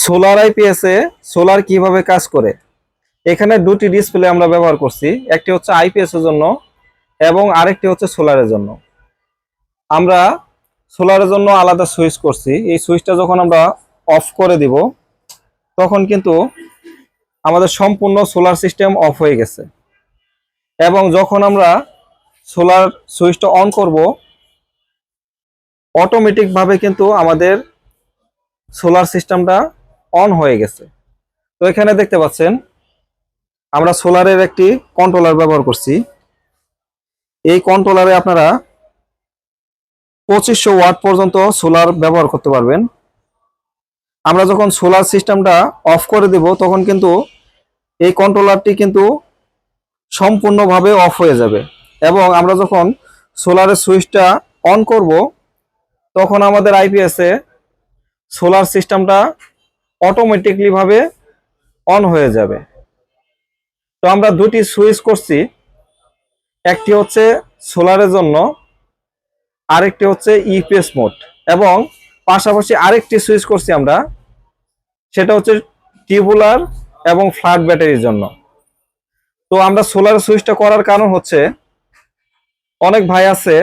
Solar IPS এ solar কিভাবে কাজ করে। এখানে দুটি ডিসপ্লে আমরা ব্যবহার করছি, একটি হচ্ছে আইপিএস এর জন্য এবং আরেকটি হচ্ছে সোলারের জন্য। আমরা সোলারের জন্য আলাদা সুইচ করছি। এই সুইচটা যখন আমরা অফ করে দিব তখন কিন্তু আমাদের সম্পূর্ণ সোলার সিস্টেম অফ হয়ে গেছে, এবং যখন আমরা সোলার সুইচটা অন করব অটোমেটিক ভাবে কিন্তু আমাদের সোলার সিস্টেমটা অন হয়ে গেছে। তো এখানে দেখতে পাচ্ছেন আমরা সোলারের একটি কন্ট্রোলার ব্যবহার করছি। এই কন্ট্রোলারে আপনারা 2500 ওয়াট পর্যন্ত সোলার ব্যবহার করতে পারবেন। আমরা যখন সোলার সিস্টেমটা অফ করে দেব তখন কিন্তু এই কন্ট্রোলারটি কিন্তু সম্পূর্ণভাবে অফ হয়ে যাবে, এবং আমরা যখন সোলারের সুইচটা অন করব তখন আমাদের আইপিএস এ সোলার সিস্টেমটা অটোমেটিকলি ভাবে অন হয়ে যাবে। তো আমরা দুটি সুইচ করছি, একটি হচ্ছে সোলারের জন্য, আরেকটি হচ্ছে ইপিএস মোড, এবং পাশাপাশি আরেকটি সুইচ করছি আমরা, সেটা হচ্ছে টিউবুলার এবং ফ্ল্যাট ব্যাটারির জন্য। তো আমরা সোলার সুইচটা করার কারণ হচ্ছে অনেক ভাই আছে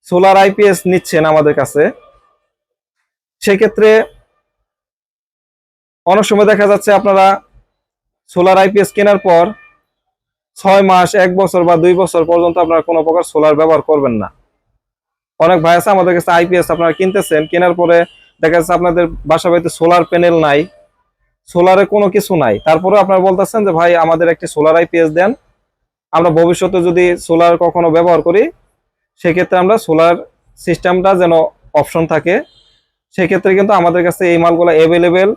সোলার আইপিএস নিচ্ছেন আমাদের কাছে, সেক্ষেত্রে অনেক সময় দেখা যাচ্ছে আপনারা সোলার আইপিএস কেনার পর 6 মাস, 1 বছর বা 2 বছর পর্যন্ত আপনারা কোনো প্রকার সোলার ব্যবহার করবেন না। অনেক ভাই আছে আমাদের কাছে আইপিএস আপনারা কিনতেছেন, কেনার পরে দেখা যাচ্ছে আপনাদের বাসা বাড়িতে সোলার প্যানেল নাই, সোলারে কোনো কিছু নাই, তারপরে আপনারা বলতেছেন যে ভাই আমাদের একটি সোলার আইপিএস দেন, আমরা ভবিষ্যতে যদি সোলার কখনো ব্যবহার করি সেক্ষেত্রে আমরা সোলার সিস্টেমটা যেন অপশন থাকে। সেক্ষেত্রে কিন্তু আমাদের কাছে এই মালগুলো অ্যাভেলেবেল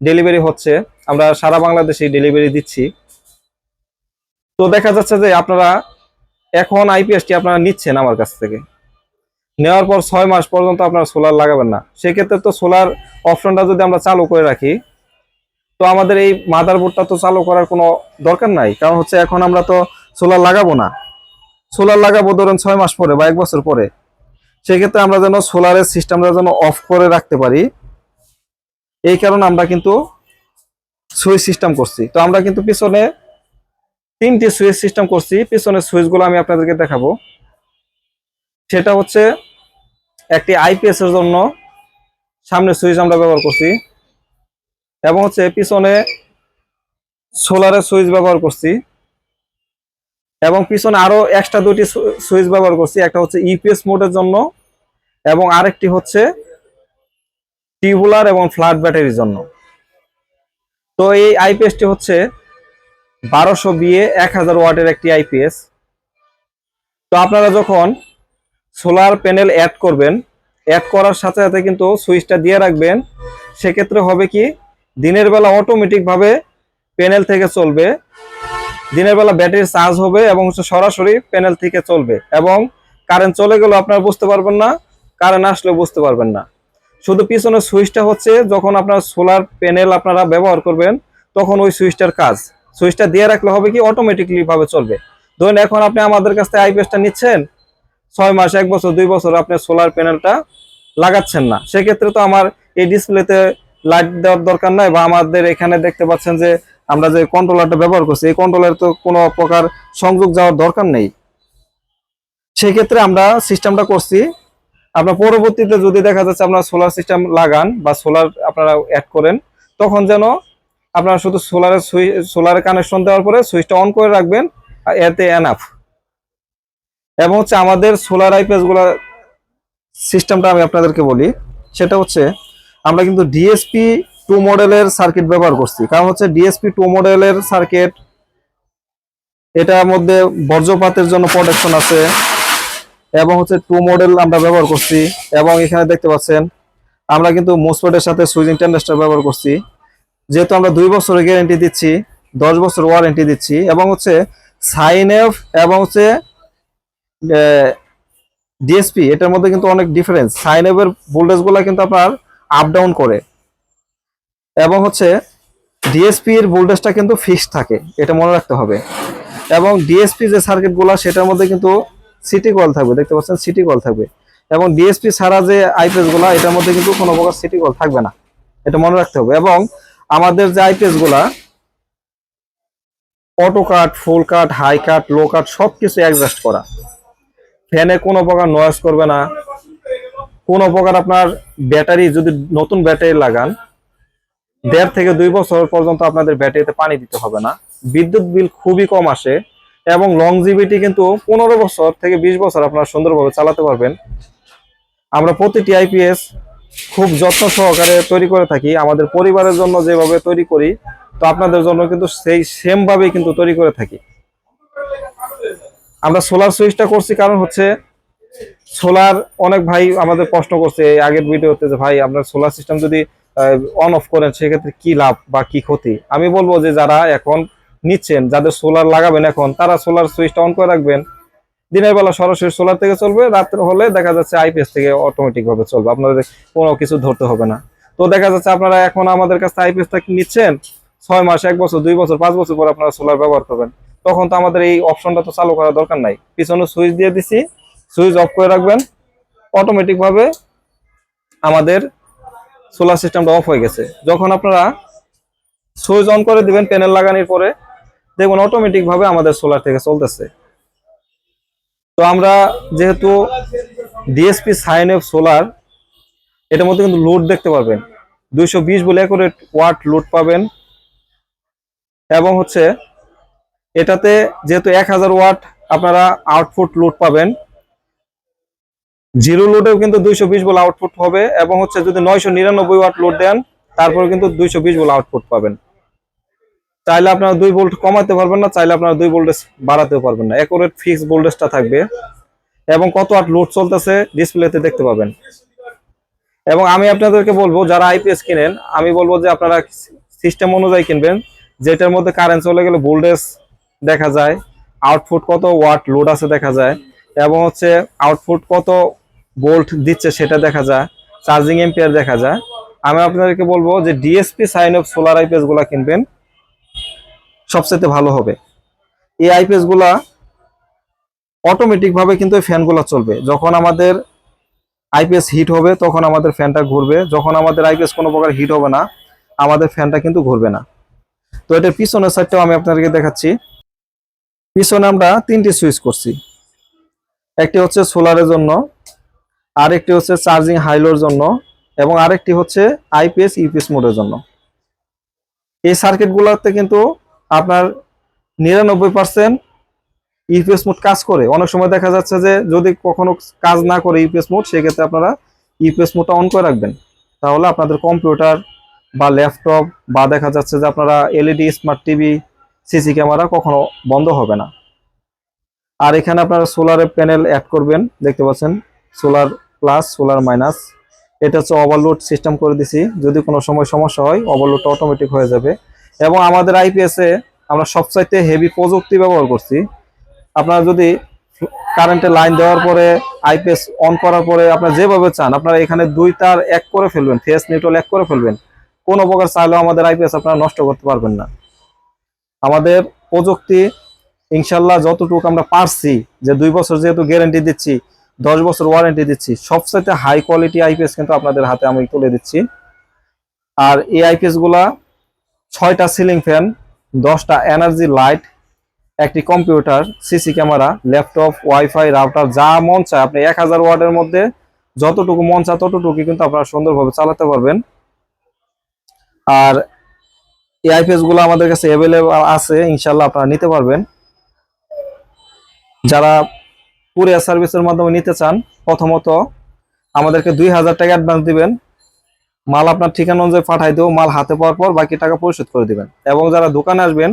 ডেলিভারি হচ্ছে, আমরা সারা বাংলাদেশে ডেলিভারি দিচ্ছি। তো দেখা যাচ্ছে যে আপনারা এখন আইপিএসটি আপনারা নিচ্ছেন আমার কাছ থেকে, নেওয়ার পর 6 মাস পর্যন্ত আপনারা সোলার লাগাবেন না। সেক্ষেত্রে তো সোলার অপশনটা যদি আমরা চালু করে রাখি তো আমাদের এই মাদারবোর্ডটা তো চালু করার কোনো দরকার নাই, কারণ হচ্ছে এখন আমরা তো সোলার লাগাবো না, সোলার লাগাবো ধরুন 6 মাস পরে বা 1 বছর পরে। সেক্ষেত্রে আমরা যেন সোলারের সিস্টেমটা যেন অফ করে রাখতে পারি, এই কারণে আমরা কিন্তু সুইচ সিস্টেম করছি। তো আমরা কিন্তু পিছনে 3টি সুইচ সিস্টেম করছি, পিছনের সুইচগুলো আমি আপনাদেরকে দেখাবো। সেটা হচ্ছে একটি আইপিএস এর জন্য সামনে সুইচ আমরা ব্যবহার করছি, এবং হচ্ছে পিছনে সোলারের সুইচ ব্যবহার করছি, এবং পিছনে আরো এক্সট্রা দুটি সুইচ ব্যবহার করছি। একটা হচ্ছে ইপিএস মোডের জন্য এবং আরেকটি হচ্ছে টিউবুলার এবং ফ্ল্যাট ব্যাটারির জন্য। তো এই আইপিএসটি হচ্ছে 1200 বিএ 1000 ওয়াটের একটি আইপিএস। তো আপনারা যখন সোলার প্যানেল অ্যাড করবেন, অ্যাড করার সাথে সাথে কিন্তু সুইচটা দিয়ে রাখবেন। সেক্ষেত্রে হবে কি, দিনের বেলা অটোমেটিক ভাবে প্যানেল থেকে চলবে, দিনের বেলা ব্যাটারি চার্জ হবে এবং হচ্ছে সরাসরি প্যানেল থেকে চলবে, এবং কারেন্ট চলে গেলেও আপনারা বুঝতে পারবেন না, কারেন্ট আসলেও বুঝতে পারবেন না। শুধু পিছনের সুইচটা হচ্ছে যখন আপনার সোলার প্যানেল আপনারা ব্যবহার করবেন তখন ওই সুইচটার কাজ, সুইচটা দিয়ে রাখলে হবে কি অটোমেটিকলি ভাবে চলবে। ধরুন এখন আপনি আমাদের কাছ থেকে আইপিএসটা নিচ্ছেন, 6 মাস, 1 বছর, 2 বছর আপনি সোলার প্যানেলটা লাগাচ্ছেন না, সেক্ষেত্রে তো আমার এই ডিসপ্লেতে লাইট দেওয়ার দরকার নাই, বা আমাদের এখানে দেখতে পাচ্ছেন যে আমরা যে কন্ট্রোলারটা ব্যবহার করছি এই কন্ট্রোলারে তো কোনো প্রকার সংযোগ যাওয়ার দরকার নেই। সেক্ষেত্রে আমরা সিস্টেমটা করছি, আপনার পরবর্তীতে যদি দেখা যাচ্ছে আপনারা সোলার সিস্টেম লাগান বা সোলার আপনারা অ্যাড করেন, তখন যেন আপনারা শুধু সোলারের কানেকশন দেওয়ার পরে সুইচটা অন করে রাখবেন, এতে এনাফ। এবং হচ্ছে আমাদের সোলার আইপিএস গুলা সিস্টেমটা আমি আপনাদেরকে বলি, সেটা হচ্ছে আমরা কিন্তু ডিএসপি 2 মডেলের সার্কিট ব্যবহার করছি। কারণ হচ্ছে ডিএসপি 2 মডেলের সার্কিট, এটার মধ্যে বজ্রপাতের জন্য প্রোটেকশন আছে, এবং হচ্ছে 2 মডেল আমরা ব্যবহার করছি। এবং এখানে দেখতে পাচ্ছেন আমরা কিন্তু মোসফেটের সাথে সুইচিং ট্রানজিস্টর ব্যবহার করছি, যেহেতু আমরা 2 বছরের গ্যারান্টি দিচ্ছি, 10 বছর ওয়ারেন্টি দিচ্ছি। এবং হচ্ছে সাইনএফ এবং হচ্ছে ডিএসপি, এটার মধ্যে কিন্তু অনেক ডিফারেন্স। সাইনএফ এর ভোল্টেজ গুলা কিন্তু আপনার আপ ডাউন করে, এবং হচ্ছে ডিএসপি এর ভোল্টেজটা কিন্তু ফিক্সড থাকে, এটা মনে রাখতে হবে। এবং ডিএসপি যে সার্কিট গুলা সেটার মধ্যে কিন্তু সিটি কয়েল থাকবে, দেখতে পাচ্ছেন সিটি কয়েল থাকবে, এবং ডিএসপি ছাড়া যে আইপিএস গুলা এটার মধ্যে কিন্তু কোনো প্রকার সিটি কয়েল থাকবে না। এটা মনে রাখতে হবে। এবং আমাদের যে আইপিএস গুলা অটো কাট, ফুল কাট, হাই কাট, লো কাট সবকিছু অ্যাডজাস্ট করা। ফ্যানে কোনো প্রকার নয়েজ করবে না, কোনো প্রকার আপনার ব্যাটারি যদি নতুন ব্যাটারি লাগান 1.5 থেকে 2 বছর পর্যন্ত আপনাদের ব্যাটারিতে পানি দিতে হবে না। বিদ্যুৎ বিল খুবই কম আসে এবং লংজিভিটি কিন্তু 15 বছর থেকে 20 বছর আপনারা সুন্দরভাবে চালাতে পারবেন। আমরা প্রতিটি আইপিএস খুব যত্ন সহকারে তৈরি করে থাকি, আমাদের পরিবারের জন্য যেভাবে তৈরি করি তো আপনাদের জন্য কিন্তু সেই সেম ভাবেই কিন্তু তৈরি করে থাকি। আমরা সোলার সুইচটা করছি কারণ হচ্ছে সোলার অনেক ভাই আমাদের প্রশ্ন করছে এই আগের ভিডিওতে যে ভাই আপনার সোলার সিস্টেম যদি অন অফ করেন সেক্ষেত্রে কি লাভ বা কি ক্ষতি। আমি বলবো যে যারা এখন নিচ্ছেন, যাদের সোলার লাগাবেন এখন, তারা সোলার সুইচটা অন করে রাখবেন। দিনের বেলা সরাসরি সোলার থেকে চলবে, রাত্রে হলে দেখা যাচ্ছে আইপিএস থেকে অটোমেটিক ভাবে চলবে, আপনাদের কোনো কিছু ধরতে হবে না। তো দেখা যাচ্ছে আপনারা এখন আমাদের কাছে আইপিএসটা নিচ্ছেন 6 মাস, 1 বছর, 2 বছর, 5 বছর পর আপনারা সোলার ব্যবহার করবেন, তখন তো আমাদের এই অপশনটা তো চালু করার দরকার নাই। পিছনে সুইচ দিয়ে দিছি, সুইচ অফ করে রাখবেন, অটোমেটিক ভাবে আমাদের সোলার সিস্টেমটা অফ হয়ে গেছে। যখন আপনারা সুইচ অন করে দিবেন প্যানেল লাগানোর পরে, দেখুন অটোমেটিক ভাবে আমাদের সোলার থেকে চলতেছে। তো আমরা যেহেতু ডিএসপি সাইন এফ সোলার, এটার মধ্যে কিন্তু লোড দেখতে পারবেন 220 বলে অ্যাকুরেট ওয়াট লোড পাবেন। এবং হচ্ছে এটাতে যেহেতু 1000 ওয়াট আপনারা আউটপুট লোড পাবেন, জিরো লোডেও কিন্তু 220 বলে আউটপুট হবে। এবং হচ্ছে যদি 999 ওয়াট লোড দেন তারপরে কিন্তু 220 বলে আউটপুট পাবেন। চাইলে আপনারা 2 ভোল্ট কমাতে পারবেন না, চাইলে আপনারা 2 ভোল্টেজ বাড়াতেও পারবেন না, অ্যাকুরেট ফিক্স ভোল্টেজটা থাকবে। এবং কত ওয়াট লোড চলতেছে ডিসপ্লেতে দেখতে পাবেন। এবং আমি আপনাদেরকে বলবো যারা আইপিএস কিনেন, আমি বলবো যে আপনারা সিস্টেম অনুযায়ী কিনবেন, যেটার মধ্যে কারেন্ট চলে গেলে ভোল্টেজ দেখা যায়, আউটপুট কত ওয়াট লোড আছে দেখা যায়, এবং হচ্ছে আউটপুট কত ভোল্ট দিচ্ছে সেটা দেখা যায়, চার্জিং এম্পিয়ার দেখা যায়। আমি আপনাদেরকে বলবো যে DSP sign of solar IPS গুলা কিনবেন, সবচেয়ে ভালো হবে। এই আইপিএস গুলা অটোমেটিক ভাবে কিন্তু ফ্যানগুলো চলবে। যখন আমাদের আইপিএস হিট হবে তখন আমাদের ফ্যানটা ঘুরবে, যখন আমাদের আইপিএস কোনো প্রকার হিট হবে না আমাদের ফ্যানটা কিন্তু ঘুরবে না। তো এটার পিছনের সাইডটাও আমি আপনাদেরকে দেখাচ্ছি। পিছনে আমরা 3টি সুইচ করছি, একটি হচ্ছে সোলারের জন্য, আরেকটি হচ্ছে চার্জিং হাইলোর জন্য, এবং আরেকটি হচ্ছে আইপিএস ইউপিএস মোডের জন্য। এই সার্কিটগুলোতে কিন্তু আপনার 99% ইউপিএস মোড কাজ করে। অনেক সময় দেখা যাচ্ছে যে যদি কখনো কাজ না করে ইউপিএস মোড, সেক্ষেত্রে আপনারা ইউপিএস মোডটা অন করে রাখবেন, তাহলে আপনাদের কম্পিউটার বা ল্যাপটপ বা দেখা যাচ্ছে যে আপনারা LED smart TV, CC camera কখনো বন্ধ হবে না। আর এখানে আপনারা সোলারের প্যানেল অ্যাড করবেন, দেখতে পাচ্ছেন সোলার প্লাস সোলার মাইনাস। এটা হচ্ছে ওভারলোড সিস্টেম করে দিছি, যদি কোনো সময় সমস্যা হয় ওভারলোডটা অটোমেটিক হয়ে যাবে। এবং আমাদের আইপিএস এ আমরা সবচাইতে হেভি প্রযুক্তি ব্যবহার করছি। আপনারা যদি কারেন্টের লাইন দেওয়ার পরে আইপিএস অন করার পরে আপনারা যেভাবে চান আপনারা এখানে 2 তার এক করে ফেলবেন, ফেস নিউট্রাল এক করে ফেলবেন, কোনো প্রকার চাইলেও আমাদের আইপিএস আপনারা নষ্ট করতে পারবেন না। আমাদের প্রযুক্তি ইনশাল্লাহ যতটুকু আমরা পারছি, যে 2 বছর যেহেতু গ্যারান্টি দিচ্ছি, 10 বছর ওয়ারেন্টি দিচ্ছি, সবচাইতে হাই কোয়ালিটি আইপিএস কিন্তু আপনাদের হাতে আমি তুলে দিচ্ছি। আর এই আইপিএস গুলা 6টা সিলিং ফ্যান, 10টা এনার্জি লাইট, একটি computer, CC camera, laptop, wifi, router, যা মন চায় আপনি 1000 ওয়াটের মধ্যে যতটুকু মন চায় ততটুকু কিন্তু আপনারা সুন্দরভাবে চালাতে পারবেন। আর এই আইপিএস গুলো আমাদের কাছে অ্যাভেলেবল আছে, ইনশাল্লাহ আপনারা নিতে পারবেন। যারা কুরিয়ার সার্ভিসের মাধ্যমে নিতে চান, প্রথমত আমাদেরকে 2000 টাকা অ্যাডভান্স দিবেন, মাল আপনার ঠিকানা অনুযায়ী পাঠাই দেবো, মাল হাতে পাওয়ার পর বাকি টাকা পরিশোধ করে দিবেন। এবং যারা দোকানে আসবেন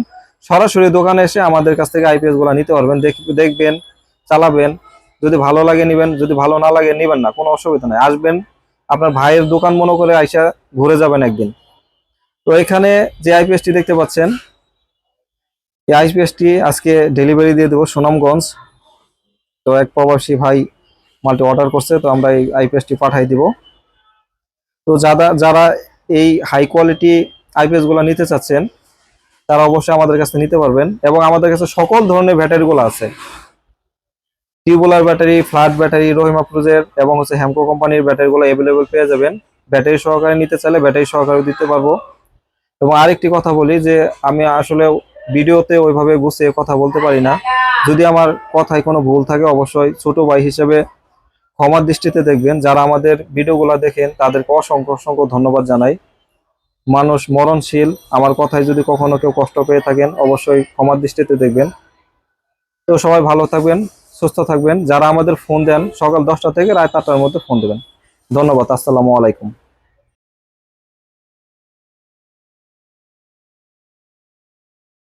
সরাসরি দোকানে এসে আমাদের কাছ থেকে আইপিএস গুলো নিতে পারবেন, দেখবেন, চালাবেন, যদি ভালো লাগে নিবেন, যদি ভালো না লাগে নিবেন না, কোনো অসুবিধা নাই। আসবেন আপনার ভাইয়ের দোকান মনে করে আইসা ঘুরে যাবেন একদিন। তো এখানে যে আইপিএসটি দেখতে পাচ্ছেন, এই আইপিএসটি আজকে ডেলিভারি দিয়ে দেবো সুনামগঞ্জ। তো এক প্রবাসী ভাই মালটি অর্ডার করছে, তো আমরা এই আইপিএসটি পাঠাই দিব। তো যারা এই হাই কোয়ালিটি আইপিএস গুলো নিতে চাচ্ছেন তারা অবশ্যই আমাদের কাছে নিতে পারবেন। এবং আমাদের কাছে সকল ধরনের ব্যাটারিগুলো আছে, টিউবুলার ব্যাটারি, ফ্ল্যাট ব্যাটারি, রহিমা প্রুজের এবং হচ্ছে হ্যামকো কোম্পানির ব্যাটারিগুলো অ্যাভেলেবল পেয়ে যাবেন। ব্যাটারি সহকারে নিতে চাইলে ব্যাটারি সহকারে দিতে পারবো। এবং আরেকটি কথা বলি যে আমি আসলে ভিডিওতে ওইভাবে গুছিয়ে কথা বলতে পারি না। যদি আমার কথায় কোনো ভুল থাকে অবশ্যই ছোট ভাই হিসেবে ক্ষমার দৃষ্টিতে দেখবেন। যারা আমাদের ভিডিওগুলো দেখেন তাদেরকে অসংখ্য অসংখ্য ধন্যবাদ জানাই। মানুষ মরণশীল, আমার কথায় যদি কখনো কেউ কষ্ট পেয়ে থাকেন অবশ্যই ক্ষমার দৃষ্টিতে দেখবেন। তো সবাই ভালো থাকবেন, সুস্থ থাকবেন। যারা আমাদের ফোন দেন সকাল 10টা থেকে রাত 8টার মধ্যে ফোন দেবেন। ধন্যবাদ। আসসালামু আলাইকুম।